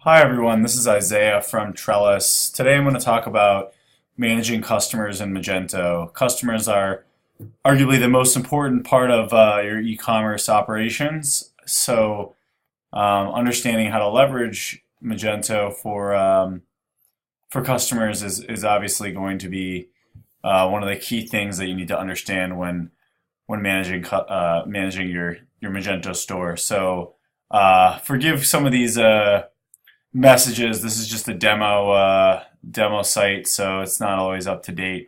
Hi everyone, this is Isaiah from Trellis. Today I'm going to talk about managing customers in Magento. Customers are arguably the most important part of your e-commerce operations. Understanding how to leverage Magento for customers is obviously going to be one of the key things that you need to understand when managing your Magento store. Forgive some of these messages. This is just a demo site, so it's not always up to date.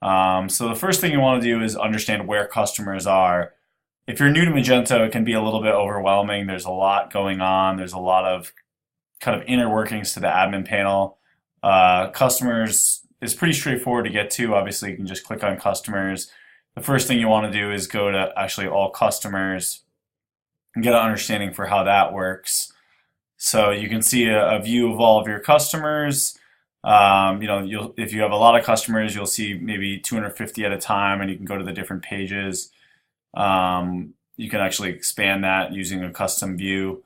So the first thing you want to do is understand where customers are. If you're new to Magento, it can be a little bit overwhelming. There's a lot going on. There's a lot of kind of inner workings to the admin panel. Customers is pretty straightforward to get to. Obviously, you can just click on customers. The first thing you want to do is go to actually all customers and get an understanding for how that works. So you can see a view of all of your customers. If you have a lot of customers, you'll see maybe 250 at a time, and you can go to the different pages. You can actually expand that using a custom view.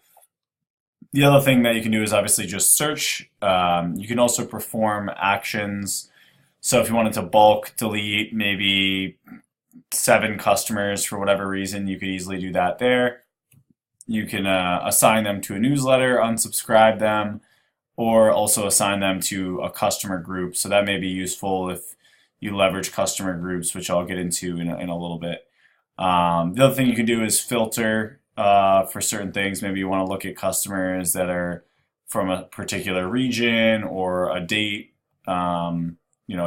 The other thing that you can do is obviously just search. You can also perform actions. So if you wanted to bulk delete maybe 7 customers for whatever reason, you could easily do that there. You can assign them to a newsletter, unsubscribe them, or also assign them to a customer group. So that may be useful if you leverage customer groups, which I'll get into in a little bit. The other thing you can do is filter for certain things. Maybe you want to look at customers that are from a particular region or a date, a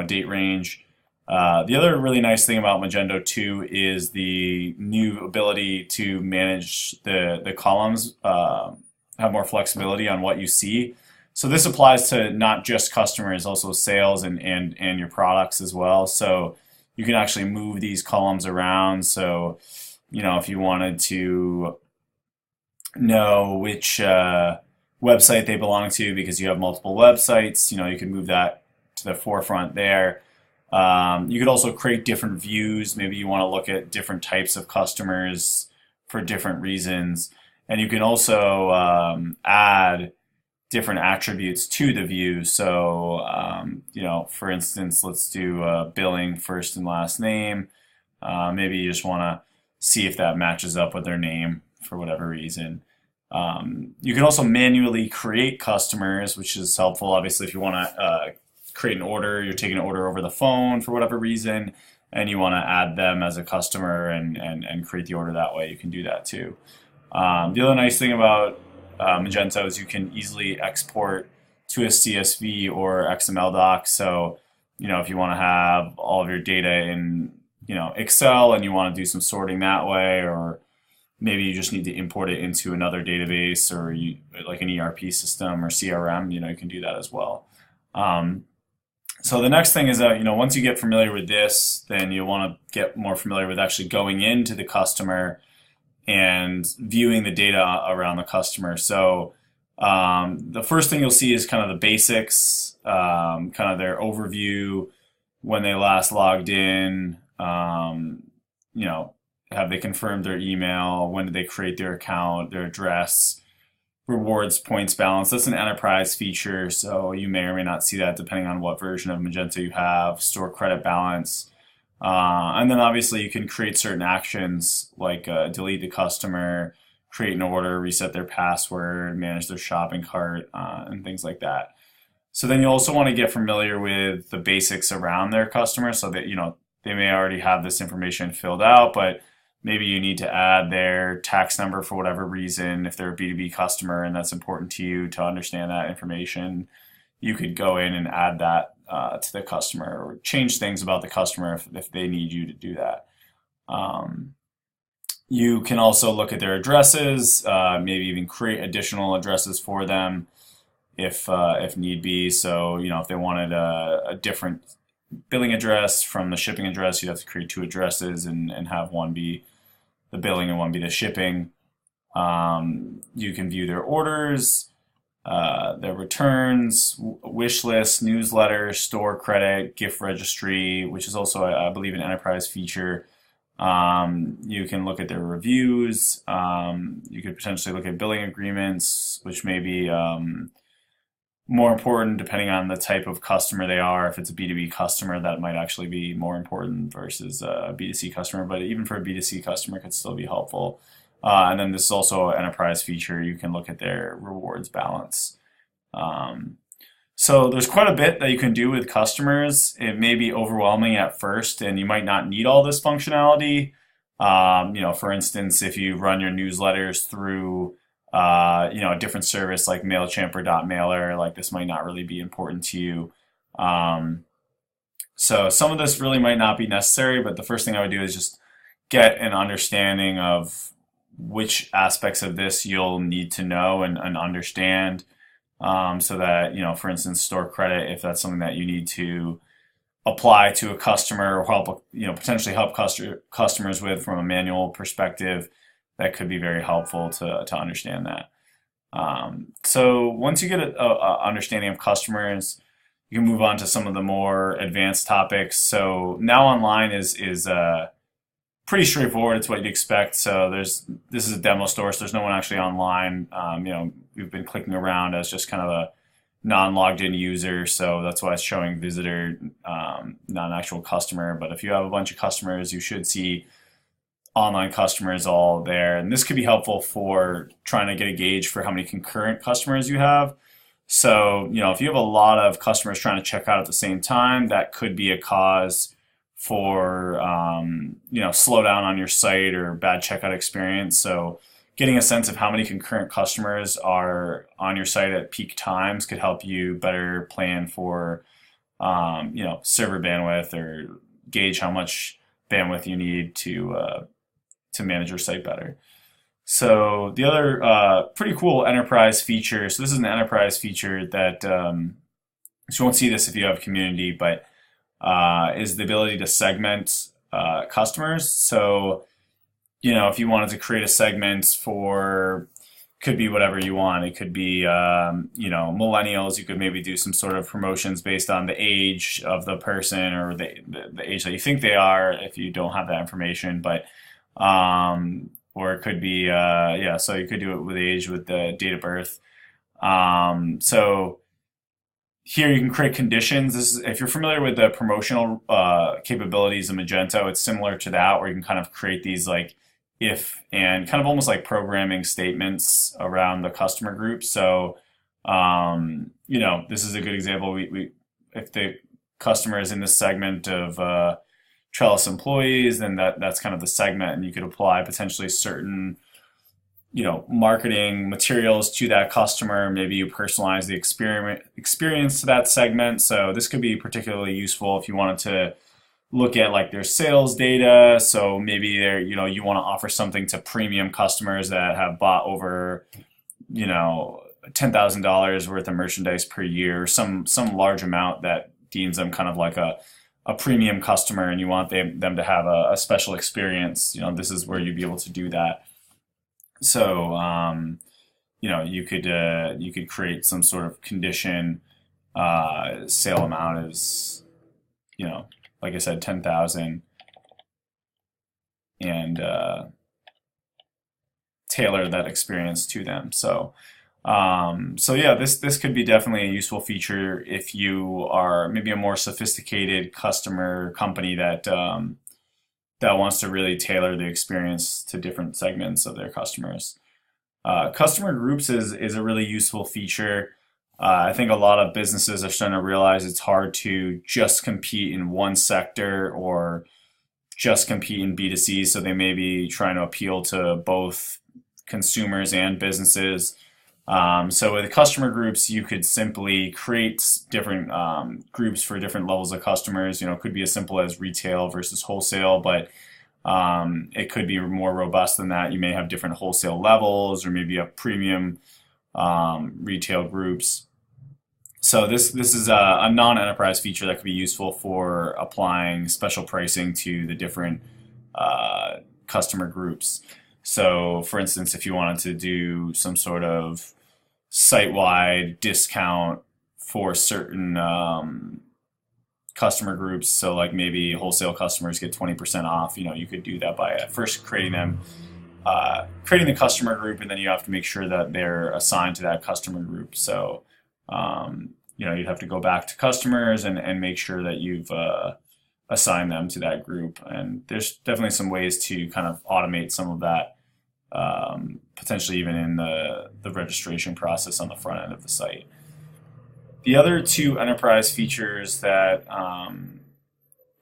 date range. The other really nice thing about Magento 2 is the new ability to manage the columns, have more flexibility on what you see. So this applies to not just customers, also sales and your products as well. So you can actually move these columns around. So, if you wanted to know which website they belong to because you have multiple websites, you can move that to the forefront there. You could also create different views. Maybe you want to look at different types of customers for different reasons. And you can also add different attributes to the view. So, for instance, let's do billing first and last name. Maybe you just want to see if that matches up with their name for whatever reason. You can also manually create customers, which is helpful. Obviously, if you want to create an order, you're taking an order over the phone for whatever reason, and you want to add them as a customer and create the order that way, you can do that too. The other nice thing about Magento is you can easily export to a CSV or XML doc. So, if you want to have all of your data in, Excel and you want to do some sorting that way, or maybe you just need to import it into another database or like an ERP system or CRM, you can do that as well. So the next thing is that, once you get familiar with this, then you'll want to get more familiar with actually going into the customer and viewing the data around the customer. So the first thing you'll see is kind of the basics, kind of their overview, when they last logged in, have they confirmed their email, when did they create their account, their address, rewards, points balance. That's an enterprise feature, so you may or may not see that depending on what version of Magento you have. Store credit balance. And then obviously you can create certain actions like delete the customer, create an order, reset their password, manage their shopping cart, and things like that. So then you also want to get familiar with the basics around their customer so that, they may already have this information filled out, but maybe you need to add their tax number for whatever reason. If they're a B2B customer and that's important to you to understand that information, you could go in and add that to the customer or change things about the customer if they need you to do that. You can also look at their addresses, maybe even create additional addresses for them if need be. So, if they wanted a different billing address from the shipping address, you'd have to create 2 addresses and have one be the billing and one be the shipping. You can view their orders, their returns, wish list, newsletter, store credit, gift registry, which is also, I believe, an enterprise feature. You can look at their reviews. You could potentially look at billing agreements, which may be more important depending on the type of customer they are. If it's a B2B customer, that might actually be more important versus a B2C customer, but even for a B2C customer, it could still be helpful. And then this is also an enterprise feature. You can look at their rewards balance. Um, so there's quite a bit that you can do with customers. It may be overwhelming at first, and you might not need all this functionality. For instance, if you run your newsletters through, a different service like Mailchimp or .mailer, like this might not really be important to you. Um, so some of this really might not be necessary, but the first thing I would do is just get an understanding of which aspects of this you'll need to know and understand, so that, for instance, store credit, if that's something that you need to apply to a customer or help, potentially help customers with from a manual perspective, that could be very helpful to understand that. So once you get a understanding of customers, you can move on to some of the more advanced topics. So now online is pretty straightforward. It's what you'd expect. So this is a demo store, so there's no one actually online. We've been clicking around as just kind of a non-logged in user, so that's why it's showing visitor, not an actual customer. But if you have a bunch of customers, you should see online customers all there. And this could be helpful for trying to get a gauge for how many concurrent customers you have. So, if you have a lot of customers trying to check out at the same time, that could be a cause for, slowdown on your site or bad checkout experience. So getting a sense of how many concurrent customers are on your site at peak times could help you better plan for, server bandwidth, or gauge how much bandwidth you need to manage your site better. So the other pretty cool enterprise feature, so this is an enterprise feature that, so you won't see this if you have community, but is the ability to segment customers. So, if you wanted to create a segment for, could be whatever you want. It could be, millennials. You could maybe do some sort of promotions based on the age of the person, or the age that you think they are, if you don't have that information. But or it could be, so you could do it with age, with the date of birth. So here you can create conditions. This is, if you're familiar with the promotional capabilities of Magento, it's similar to that, where you can kind of create these like if and kind of almost like programming statements around the customer group. So, this is a good example. We if the customer is in this segment of Trellis employees, then that's kind of the segment, and you could apply potentially certain, marketing materials to that customer. Maybe you personalize the experience to that segment. So this could be particularly useful if you wanted to look at like their sales data. So maybe you want to offer something to premium customers that have bought over, $10,000 worth of merchandise per year, some large amount that deems them kind of like a premium customer, and you want them to have a special experience. This is where you'd be able to do that. So, you could create some sort of condition. Sale amount is, like I said, 10,000, and tailor that experience to them. So, this could be definitely a useful feature if you are maybe a more sophisticated customer company that wants to really tailor the experience to different segments of their customers. Customer groups is a really useful feature. I think a lot of businesses are starting to realize it's hard to just compete in one sector or just compete in B2C, so they may be trying to appeal to both consumers and businesses. So with customer groups, you could simply create different groups for different levels of customers. It could be as simple as retail versus wholesale, but it could be more robust than that. You may have different wholesale levels, or maybe a premium retail groups. So this is a non-enterprise feature that could be useful for applying special pricing to the different customer groups. So for instance, if you wanted to do some sort of site-wide discount for certain customer groups. So like maybe wholesale customers get 20% off. You could do that by first creating the customer group, and then you have to make sure that they're assigned to that customer group. So you'd have to go back to customers and make sure that you've assigned them to that group. And there's definitely some ways to kind of automate some of that, potentially even in the registration process on the front end of the site. The other two enterprise features that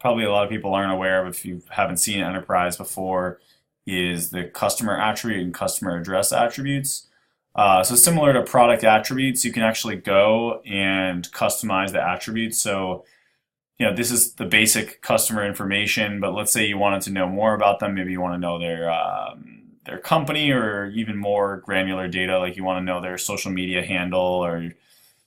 probably a lot of people aren't aware of if you haven't seen enterprise before is the customer attribute and customer address attributes. So similar to product attributes, you can actually go and customize the attributes. So this is the basic customer information, but let's say you wanted to know more about them. Maybe you want to know their company, or even more granular data, like you want to know their social media handle, or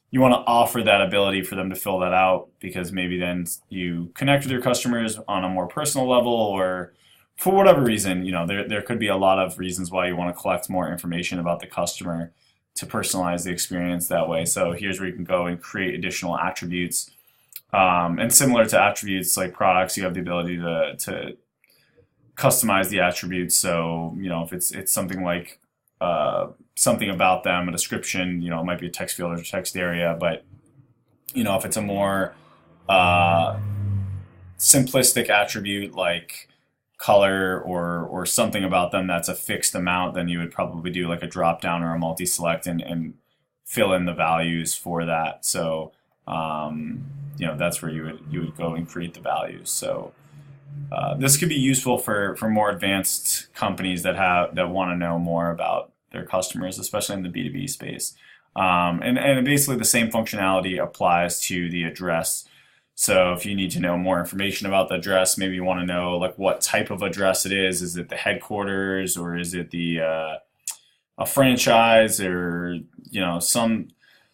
you want to offer that ability for them to fill that out, because maybe then you connect with your customers on a more personal level, or for whatever reason. There could be a lot of reasons why you want to collect more information about the customer to personalize the experience that way. So here's where you can go and create additional attributes. And similar to attributes like products, you have the ability to customize the attributes. So, if it's something like something about them, a description, it might be a text field or text area, but, if it's a more simplistic attribute like color or something about them that's a fixed amount, then you would probably do like a drop down or a multi-select and fill in the values for that. So, that's where you would go and create the values. So this could be useful for more advanced companies that want to know more about their customers, especially in the B2B space. And basically the same functionality applies to the address. So if you need to know more information about the address, maybe you want to know like what type of address it is. Is it the headquarters, or is it a franchise, or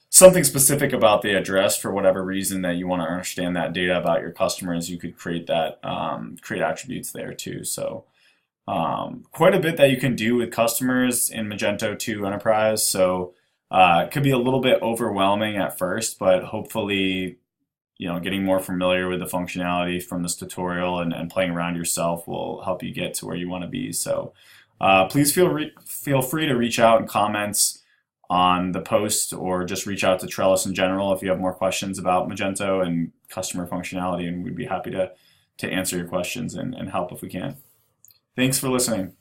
something specific about the address for whatever reason that you want to understand that data about your customers. You could create that, create attributes there too. So quite a bit that you can do with customers in Magento 2 Enterprise. So it could be a little bit overwhelming at first, but hopefully, getting more familiar with the functionality from this tutorial and playing around yourself will help you get to where you want to be. So please feel free to reach out in comments on the post, or just reach out to Trellis in general if you have more questions about Magento and customer functionality, and we'd be happy to answer your questions and help if we can. Thanks for listening.